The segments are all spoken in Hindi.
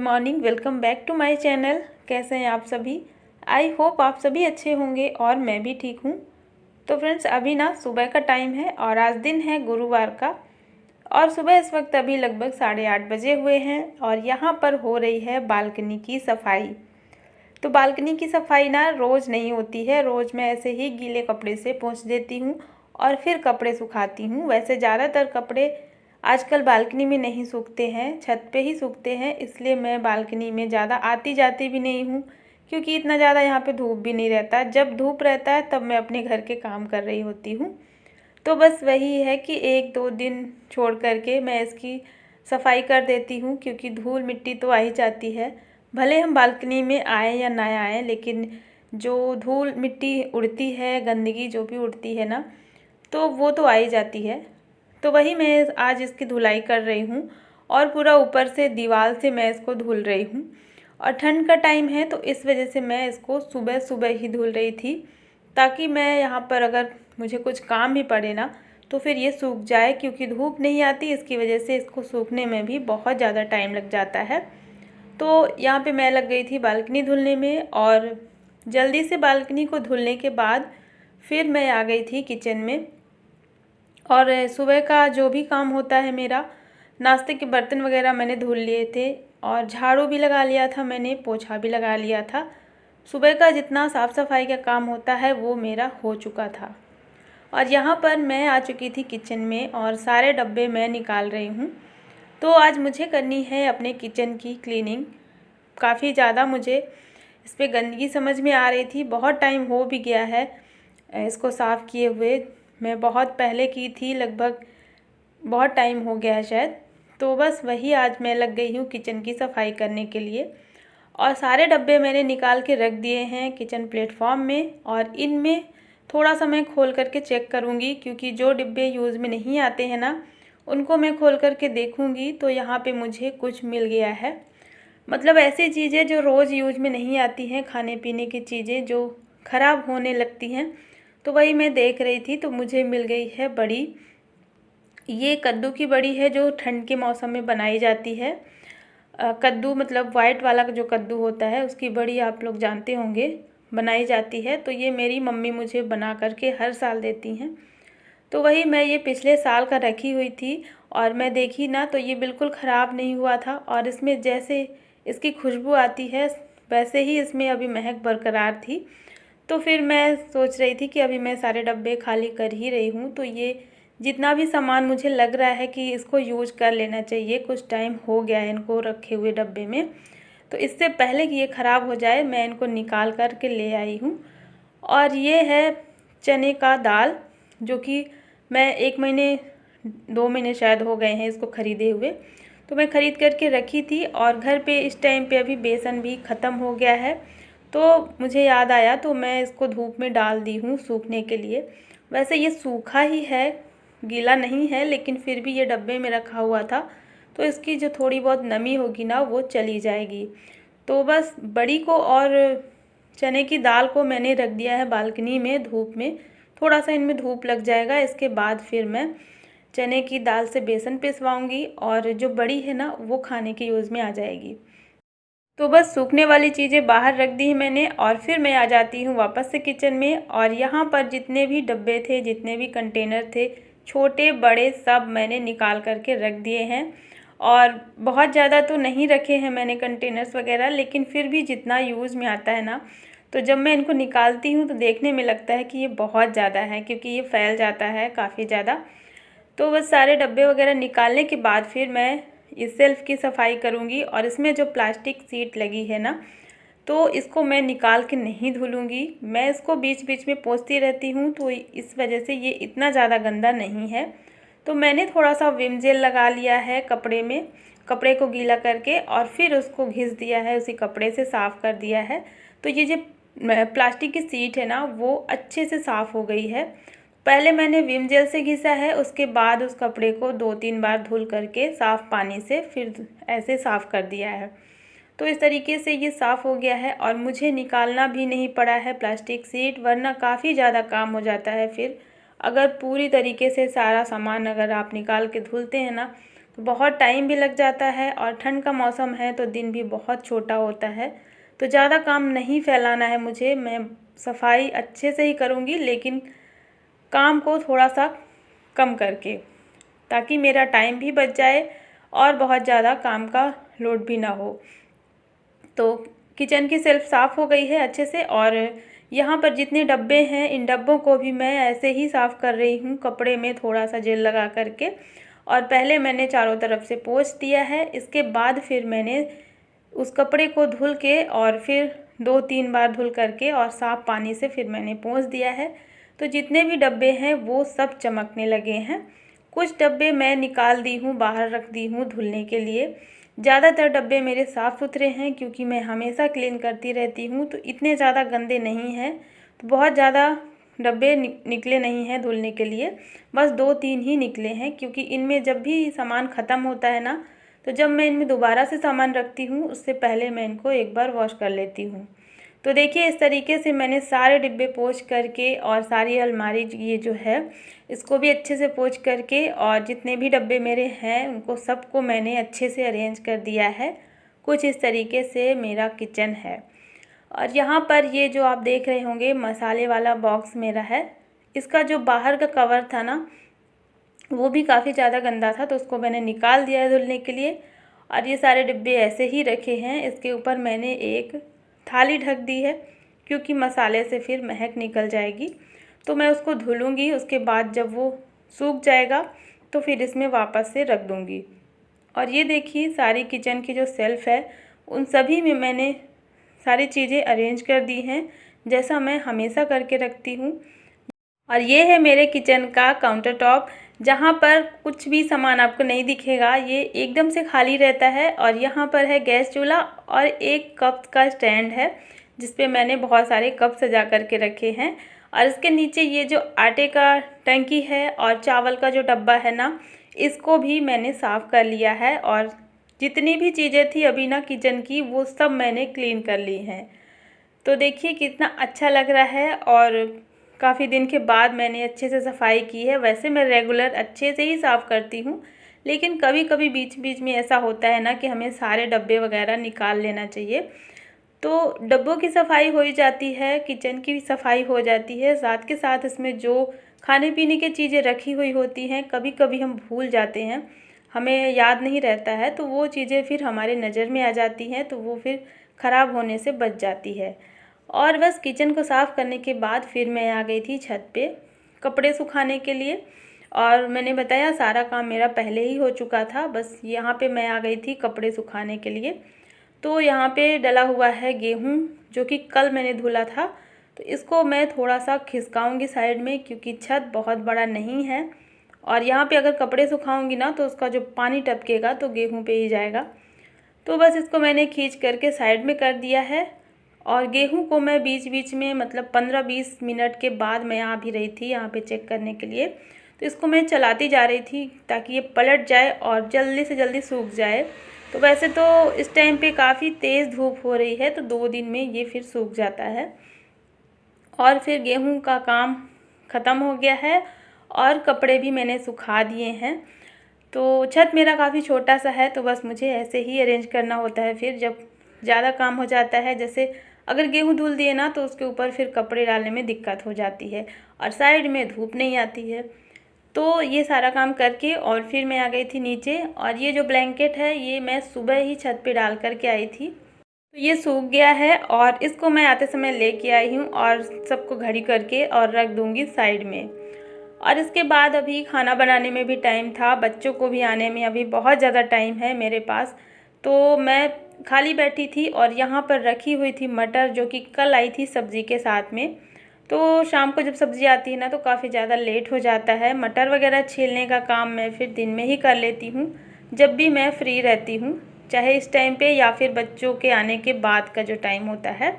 Morning, welcome back to my channel. कैसे हैं आप सभी? आई होप आप सभी अच्छे होंगे और मैं भी ठीक हूँ। तो फ्रेंड्स, अभी ना सुबह का टाइम है और आज दिन है गुरुवार का और सुबह इस वक्त अभी लगभग 8:30 बजे हुए हैं और यहाँ पर हो रही है बालकनी की सफाई। तो बालकनी की सफाई ना रोज़ नहीं होती है, रोज़ मैं ऐसे ही गीले कपड़े से पोंछ देती हूँ और फिर कपड़े सुखाती हूँ। वैसे ज़्यादातर कपड़े आजकल बालकनी में नहीं सूखते हैं, छत पे ही सूखते हैं, इसलिए मैं बालकनी में ज़्यादा आती जाती भी नहीं हूँ क्योंकि इतना ज़्यादा यहाँ पे धूप भी नहीं रहता। जब धूप रहता है तब मैं अपने घर के काम कर रही होती हूँ। तो बस वही है कि 1-2 दिन छोड़ कर के मैं इसकी सफाई कर देती हूँ क्योंकि धूल मिट्टी तो आ ही जाती है। भले हम बालकनी में आए या ना आए, लेकिन जो धूल मिट्टी उड़ती है, गंदगी जो भी उड़ती है ना, तो वो तो आ ही जाती है। तो वही मैं आज इसकी धुलाई कर रही हूँ और पूरा ऊपर से दीवार से मैं इसको धुल रही हूँ। और ठंड का टाइम है तो इस वजह से मैं इसको सुबह सुबह ही धुल रही थी ताकि मैं यहाँ पर अगर मुझे कुछ काम भी पड़े ना तो फिर ये सूख जाए, क्योंकि धूप नहीं आती, इसकी वजह से इसको सूखने में भी बहुत ज़्यादा टाइम लग जाता है। तो यहाँ पे मैं लग गई थी बालकनी धुलने में और जल्दी से बालकनी को धुलने के बाद फिर मैं आ गई थी किचन में। और सुबह का जो भी काम होता है मेरा, नाश्ते के बर्तन वगैरह मैंने धुल लिए थे और झाड़ू भी लगा लिया था, मैंने पोछा भी लगा लिया था। सुबह का जितना साफ़ सफाई का काम होता है वो मेरा हो चुका था। और यहाँ पर मैं आ चुकी थी किचन में और सारे डब्बे मैं निकाल रही हूँ। तो आज मुझे करनी है अपने किचन की क्लीनिंग। काफ़ी ज़्यादा मुझे इस पर गंदगी समझ में आ रही थी, बहुत टाइम हो भी गया है इसको साफ़ किए हुए। मैं बहुत पहले की थी, लगभग बहुत टाइम हो गया है शायद। तो बस वही आज मैं लग गई हूँ किचन की सफाई करने के लिए और सारे डब्बे मैंने निकाल के रख दिए हैं किचन प्लेटफॉर्म में। और इनमें थोड़ा सा मैं खोल करके चेक करूँगी क्योंकि जो डिब्बे यूज़ में नहीं आते हैं ना, उनको मैं खोल करके देखूँगी। तो यहाँ पे मुझे कुछ मिल गया है, मतलब ऐसी चीज़ें जो रोज़ यूज में नहीं आती हैं, खाने पीने की चीज़ें जो ख़राब होने लगती हैं। तो वही मैं देख रही थी तो मुझे मिल गई है बड़ी। ये कद्दू की बड़ी है जो ठंड के मौसम में बनाई जाती है। कद्दू मतलब वाइट वाला जो कद्दू होता है उसकी बड़ी आप लोग जानते होंगे, बनाई जाती है। तो ये मेरी मम्मी मुझे बना करके हर साल देती हैं। तो वही मैं ये पिछले साल का रखी हुई थी और मैं देखी ना तो ये बिल्कुल ख़राब नहीं हुआ था और इसमें जैसे इसकी खुशबू आती है वैसे ही इसमें अभी महक बरकरार थी। तो फिर मैं सोच रही थी कि अभी मैं सारे डब्बे खाली कर ही रही हूँ, तो ये जितना भी सामान मुझे लग रहा है कि इसको यूज कर लेना चाहिए, कुछ टाइम हो गया है इनको रखे हुए डब्बे में, तो इससे पहले कि ये ख़राब हो जाए मैं इनको निकाल कर के ले आई हूँ। और ये है चने का दाल, जो कि मैं 1 महीने 2 महीने शायद हो गए हैं इसको ख़रीदे हुए। तो मैं ख़रीद करके रखी थी और घर पे इस टाइम पे अभी बेसन भी ख़त्म हो गया है, तो मुझे याद आया तो मैं इसको धूप में डाल दी हूँ सूखने के लिए। वैसे ये सूखा ही है, गीला नहीं है, लेकिन फिर भी ये डब्बे में रखा हुआ था तो इसकी जो थोड़ी बहुत नमी होगी ना वो चली जाएगी। तो बस बड़ी को और चने की दाल को मैंने रख दिया है बालकनी में धूप में, थोड़ा सा इनमें धूप लग जाएगा, इसके बाद फिर मैं चने की दाल से बेसन पिसवाऊंगी और जो बड़ी है ना वो खाने के यूज़ में आ जाएगी। तो बस सूखने वाली चीज़ें बाहर रख दी हैं मैंने और फिर मैं आ जाती हूँ वापस से किचन में। और यहाँ पर जितने भी डब्बे थे, जितने भी कंटेनर थे, छोटे बड़े सब मैंने निकाल करके रख दिए हैं। और बहुत ज़्यादा तो नहीं रखे हैं मैंने कंटेनर्स वगैरह, लेकिन फिर भी जितना यूज़ में आता है ना, तो जब मैं इनको निकालती हूँ तो देखने में लगता है कि ये बहुत ज़्यादा है, क्योंकि ये फैल जाता है काफ़ी ज़्यादा। तो बस सारे डब्बे वगैरह निकालने के बाद फिर मैं इस सेल्फ़ की सफाई करूँगी और इसमें जो प्लास्टिक सीट लगी है ना, तो इसको मैं निकाल के नहीं धुलूँगी। मैं इसको बीच बीच में पोंछती रहती हूँ तो इस वजह से ये इतना ज़्यादा गंदा नहीं है। तो मैंने थोड़ा सा विम जेल लगा लिया है कपड़े में, कपड़े को गीला करके और फिर उसको घिस दिया है, उसी कपड़े से साफ़ कर दिया है। तो ये जो प्लास्टिक की सीट है ना वो अच्छे से साफ़ हो गई है। पहले मैंने विम जेल से घिसा है, उसके बाद उस कपड़े को 2-3 बार धुल करके साफ़ पानी से फिर ऐसे साफ़ कर दिया है। तो इस तरीके से ये साफ़ हो गया है और मुझे निकालना भी नहीं पड़ा है प्लास्टिक सीट, वरना काफ़ी ज़्यादा काम हो जाता है। फिर अगर पूरी तरीके से सारा सामान अगर आप निकाल के धुलते हैं ना तो बहुत टाइम भी लग जाता है और ठंड का मौसम है तो दिन भी बहुत छोटा होता है। तो ज़्यादा काम नहीं फैलाना है मुझे, मैं सफाई अच्छे से ही करूँगी लेकिन काम को थोड़ा सा कम करके, ताकि मेरा टाइम भी बच जाए और बहुत ज़्यादा काम का लोड भी ना हो। तो किचन की शेल्फ साफ़ हो गई है अच्छे से, और यहाँ पर जितने डब्बे हैं इन डब्बों को भी मैं ऐसे ही साफ़ कर रही हूँ कपड़े में थोड़ा सा जेल लगा करके। और पहले मैंने चारों तरफ से पोंछ दिया है, इसके बाद फिर मैंने उस कपड़े को धुल के और फिर 2-3 बार धुल करके और साफ़ पानी से फिर मैंने पोंछ दिया है। तो जितने भी डब्बे हैं वो सब चमकने लगे हैं। कुछ डब्बे मैं निकाल दी हूँ, बाहर रख दी हूँ धुलने के लिए। ज़्यादातर डब्बे मेरे साफ़ सुथरे हैं क्योंकि मैं हमेशा क्लीन करती रहती हूँ, तो इतने ज़्यादा गंदे नहीं हैं। तो बहुत ज़्यादा डब्बे निकले नहीं हैं धुलने के लिए, बस 2-3 ही निकले हैं, क्योंकि इनमें जब भी सामान ख़त्म होता है ना, तो जब मैं इनमें दोबारा से सामान रखती हूँ उससे पहले मैं इनको एक बार वॉश कर लेती हूँ। तो देखिए इस तरीके से मैंने सारे डिब्बे पोंछ करके और सारी अलमारी ये जो है इसको भी अच्छे से पोंछ करके, और जितने भी डब्बे मेरे हैं उनको सबको मैंने अच्छे से अरेंज कर दिया है। कुछ इस तरीके से मेरा किचन है। और यहाँ पर ये जो आप देख रहे होंगे मसाले वाला बॉक्स मेरा है, इसका जो बाहर का कवर था ना वो भी काफ़ी ज़्यादा गंदा था, तो उसको मैंने निकाल दिया है धुलने के लिए। और ये सारे डिब्बे ऐसे ही रखे हैं, इसके ऊपर मैंने एक थाली ढक दी है क्योंकि मसाले से फिर महक निकल जाएगी। तो मैं उसको धुलूँगी, उसके बाद जब वो सूख जाएगा तो फिर इसमें वापस से रख दूँगी। और ये देखिए सारी किचन की जो शेल्फ़ है उन सभी में मैंने सारी चीज़ें अरेंज कर दी हैं, जैसा मैं हमेशा करके रखती हूँ। और ये है मेरे किचन का काउंटर टॉप, जहाँ पर कुछ भी सामान आपको नहीं दिखेगा, ये एकदम से खाली रहता है। और यहाँ पर है गैस चूल्हा और एक कप का स्टैंड है जिस पे मैंने बहुत सारे कप सजा करके रखे हैं। और इसके नीचे ये जो आटे का टंकी है और चावल का जो डब्बा है ना, इसको भी मैंने साफ़ कर लिया है। और जितनी भी चीज़ें थी अभी ना किचन की वो सब मैंने क्लीन कर ली हैं। तो देखिए कितना अच्छा लग रहा है, और काफ़ी दिन के बाद मैंने अच्छे से सफाई की है। वैसे मैं रेगुलर अच्छे से ही साफ़ करती हूँ, लेकिन कभी कभी बीच बीच में ऐसा होता है ना कि हमें सारे डब्बे वगैरह निकाल लेना चाहिए। तो डब्बों की सफाई हो ही जाती है, किचन की भी सफाई हो जाती है, साथ के साथ इसमें जो खाने पीने की चीज़ें रखी हुई होती हैं कभी कभी हम भूल जाते हैं, हमें याद नहीं रहता है, तो वो चीज़ें फिर हमारे नज़र में आ जाती हैं, तो वो फिर ख़राब होने से बच जाती है। और बस किचन को साफ़ करने के बाद फिर मैं आ गई थी छत पे कपड़े सुखाने के लिए। और मैंने बताया सारा काम मेरा पहले ही हो चुका था, बस यहाँ पे मैं आ गई थी कपड़े सुखाने के लिए। तो यहाँ पे डला हुआ है गेहूँ जो कि कल मैंने धुला था, तो इसको मैं थोड़ा सा खिसकाऊँगी साइड में क्योंकि छत बहुत बड़ा नहीं है। और यहाँ पे अगर कपड़े सुखाऊँगी ना तो उसका जो पानी टपकेगा तो गेहूँ पे ही जाएगा। तो बस इसको मैंने खींच करके साइड में कर दिया है। और गेहूं को मैं बीच बीच में मतलब 15-20 मिनट के बाद मैं आ भी रही थी यहाँ पे चेक करने के लिए, तो इसको मैं चलाती जा रही थी ताकि ये पलट जाए और जल्दी से जल्दी सूख जाए। तो वैसे तो इस टाइम पे काफ़ी तेज़ धूप हो रही है, तो 2 दिन में ये फिर सूख जाता है। और फिर गेहूं का काम ख़त्म हो गया है और कपड़े भी मैंने सुखा दिए हैं। तो छत मेरा काफ़ी छोटा सा है, तो बस मुझे ऐसे ही अरेंज करना होता है। फिर जब ज़्यादा काम हो जाता है, जैसे अगर गेहूं धुल दिए ना तो उसके ऊपर फिर कपड़े डालने में दिक्कत हो जाती है और साइड में धूप नहीं आती है। तो ये सारा काम करके और फिर मैं आ गई थी नीचे। और ये जो ब्लैंकेट है ये मैं सुबह ही छत पे डाल करके आई थी, तो ये सूख गया है और इसको मैं आते समय लेके आई हूँ और सबको घड़ी करके और रख दूँगी साइड में। और इसके बाद अभी खाना बनाने में भी टाइम था, बच्चों को भी आने में अभी बहुत ज़्यादा टाइम है मेरे पास। तो मैं खाली बैठी थी और यहाँ पर रखी हुई थी मटर जो कि कल आई थी सब्ज़ी के साथ में। तो शाम को जब सब्ज़ी आती है ना तो काफ़ी ज़्यादा लेट हो जाता है। मटर वगैरह छीलने का काम मैं फिर दिन में ही कर लेती हूँ जब भी मैं फ्री रहती हूँ, चाहे इस टाइम पे या फिर बच्चों के आने के बाद का जो टाइम होता है।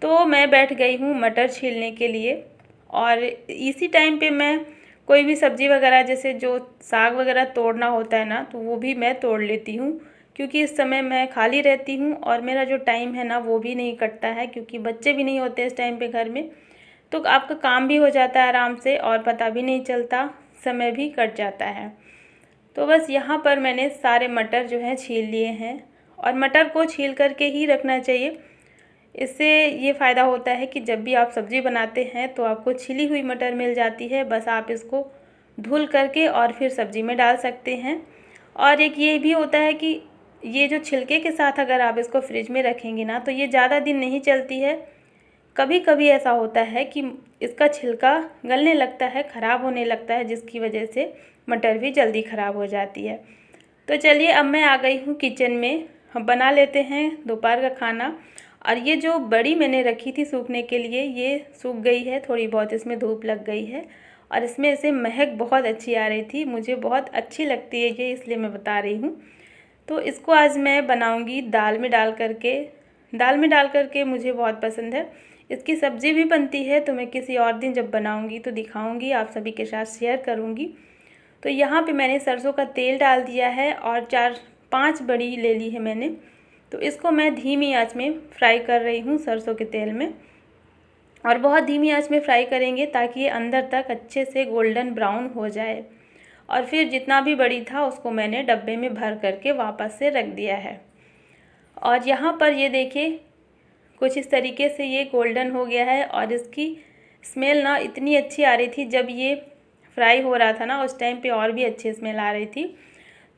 तो मैं बैठ गई हूँ मटर छीलने के लिए। और इसी टाइम पे मैं कोई भी सब्ज़ी वगैरह जैसे जो साग वगैरह तोड़ना होता है ना तो वो भी मैं तोड़ लेती हूँ, क्योंकि इस समय मैं खाली रहती हूँ और मेरा जो टाइम है ना वो भी नहीं कटता है, क्योंकि बच्चे भी नहीं होते इस टाइम पे घर में। तो आपका काम भी हो जाता है आराम से और पता भी नहीं चलता, समय भी कट जाता है। तो बस यहाँ पर मैंने सारे मटर जो हैं छील लिए हैं, और मटर को छील करके ही रखना चाहिए। इससे ये फ़ायदा होता है कि जब भी आप सब्ज़ी बनाते हैं तो आपको छिली हुई मटर मिल जाती है। बस आप इसको धुल करके और फिर सब्ज़ी में डाल सकते हैं। और एक ये भी होता है कि ये जो छिलके के साथ अगर आप इसको फ्रिज में रखेंगे ना तो ये ज़्यादा दिन नहीं चलती है। कभी कभी ऐसा होता है कि इसका छिलका गलने लगता है, ख़राब होने लगता है, जिसकी वजह से मटर भी जल्दी ख़राब हो जाती है। तो चलिए अब मैं आ गई हूँ किचन में, हम बना लेते हैं दोपहर का खाना। और ये जो बड़ी मैंने रखी थी सूखने के लिए, ये सूख गई है, थोड़ी बहुत इसमें धूप लग गई है और इसमें से महक बहुत अच्छी आ रही थी। मुझे बहुत अच्छी लगती है ये, इसलिए मैं बता रही हूँ। तो इसको आज मैं बनाऊँगी दाल में डाल करके मुझे बहुत पसंद है। इसकी सब्ज़ी भी बनती है, तो मैं किसी और दिन जब बनाऊँगी तो दिखाऊँगी, आप सभी के साथ शेयर करूँगी। तो यहाँ पे मैंने सरसों का तेल डाल दिया है और 4-5 बड़ी ले ली है मैंने। तो इसको मैं धीमी आंच में फ्राई कर रही हूँ सरसों के तेल में, और बहुत धीमी आंच में फ्राई करेंगे ताकि ये अंदर तक अच्छे से गोल्डन ब्राउन हो जाए। और फिर जितना भी बड़ी था उसको मैंने डब्बे में भर करके वापस से रख दिया है। और यहाँ पर ये देखिए कुछ इस तरीके से ये गोल्डन हो गया है, और इसकी स्मेल ना इतनी अच्छी आ रही थी। जब ये फ्राई हो रहा था ना उस टाइम पे और भी अच्छी स्मेल आ रही थी।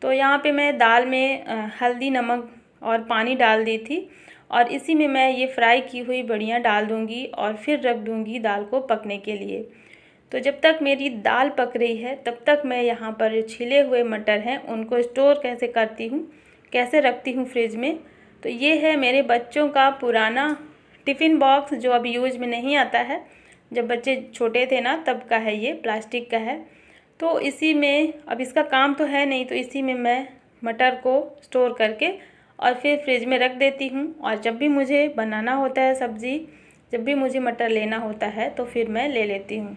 तो यहाँ पे मैं दाल में हल्दी, नमक और पानी डाल दी थी, और इसी में मैं ये फ्राई की हुई बड़ियाँ डाल दूँगी और फिर रख दूँगी दाल को पकने के लिए। तो जब तक मेरी दाल पक रही है तब तक मैं यहाँ पर छिले हुए मटर हैं उनको स्टोर कैसे करती हूँ, कैसे रखती हूँ फ्रिज में। तो ये है मेरे बच्चों का पुराना टिफ़िन बॉक्स जो अभी यूज में नहीं आता है, जब बच्चे छोटे थे ना तब का है, ये प्लास्टिक का है। तो इसी में अब इसका काम तो है नहीं, तो इसी में मैं मटर को स्टोर करके और फिर फ्रिज में रख देती हूँ। और जब भी मुझे बनाना होता है सब्ज़ी, जब भी मुझे मटर लेना होता है तो फिर मैं ले लेती हूँ।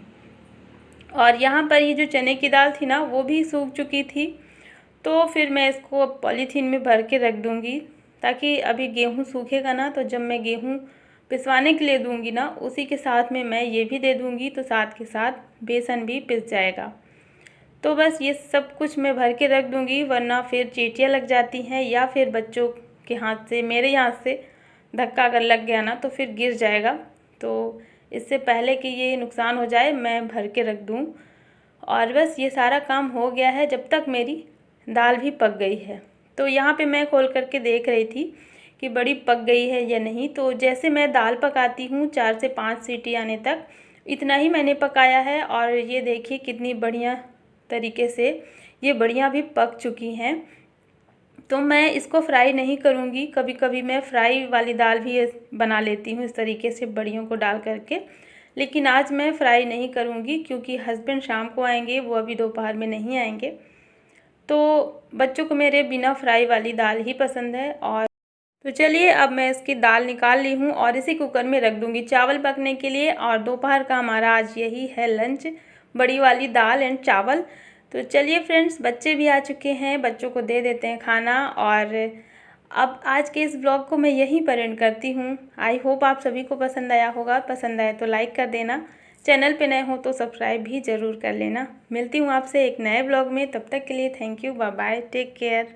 और यहाँ पर ये जो चने की दाल थी ना वो भी सूख चुकी थी, तो फिर मैं इसको पॉलीथीन में भर के रख दूँगी, ताकि अभी गेहूँ सूखेगा ना तो जब मैं गेहूँ पिसवाने के लिए दूँगी ना उसी के साथ में मैं ये भी दे दूँगी, तो साथ के साथ बेसन भी पिस जाएगा। तो बस ये सब कुछ मैं भर के रख दूँगी, वरना फिर चींटियाँ लग जाती हैं, या फिर बच्चों के हाथ से, मेरे हाथ से धक्का अगर लग गया ना तो फिर गिर जाएगा। तो इससे पहले कि ये नुकसान हो जाए मैं भर के रख दूँ। और बस ये सारा काम हो गया है जब तक मेरी दाल भी पक गई है। तो यहाँ पे मैं खोल करके देख रही थी कि बड़ी पक गई है या नहीं। तो जैसे मैं दाल पकाती हूँ 4 से 5 सीटी आने तक, इतना ही मैंने पकाया है। और ये देखिए कितनी बढ़िया तरीके से ये बड़ियाँ भी पक चुकी हैं। तो मैं इसको फ्राई नहीं करूँगी, कभी कभी मैं फ्राई वाली दाल भी बना लेती हूँ इस तरीके से बड़ियों को डाल करके, लेकिन आज मैं फ्राई नहीं करूँगी क्योंकि हस्बैंड शाम को आएंगे, वो अभी दोपहर में नहीं आएंगे। तो बच्चों को मेरे बिना फ्राई वाली दाल ही पसंद है। और तो चलिए अब मैं इसकी दाल निकाल ली हूँ और इसी कुकर में रख दूँगी चावल पकने के लिए। और दोपहर का हमारा आज यही है लंच, बड़ी वाली दाल एंड चावल। तो चलिए फ्रेंड्स, बच्चे भी आ चुके हैं, बच्चों को दे देते हैं खाना। और अब आज के इस ब्लॉग को मैं यहीं पर एंड करती हूँ। आई होप आप सभी को पसंद आया होगा, पसंद आए तो लाइक कर देना, चैनल पे नए हो तो सब्सक्राइब भी ज़रूर कर लेना। मिलती हूँ आपसे एक नए ब्लॉग में, तब तक के लिए thank you, bye bye, take care.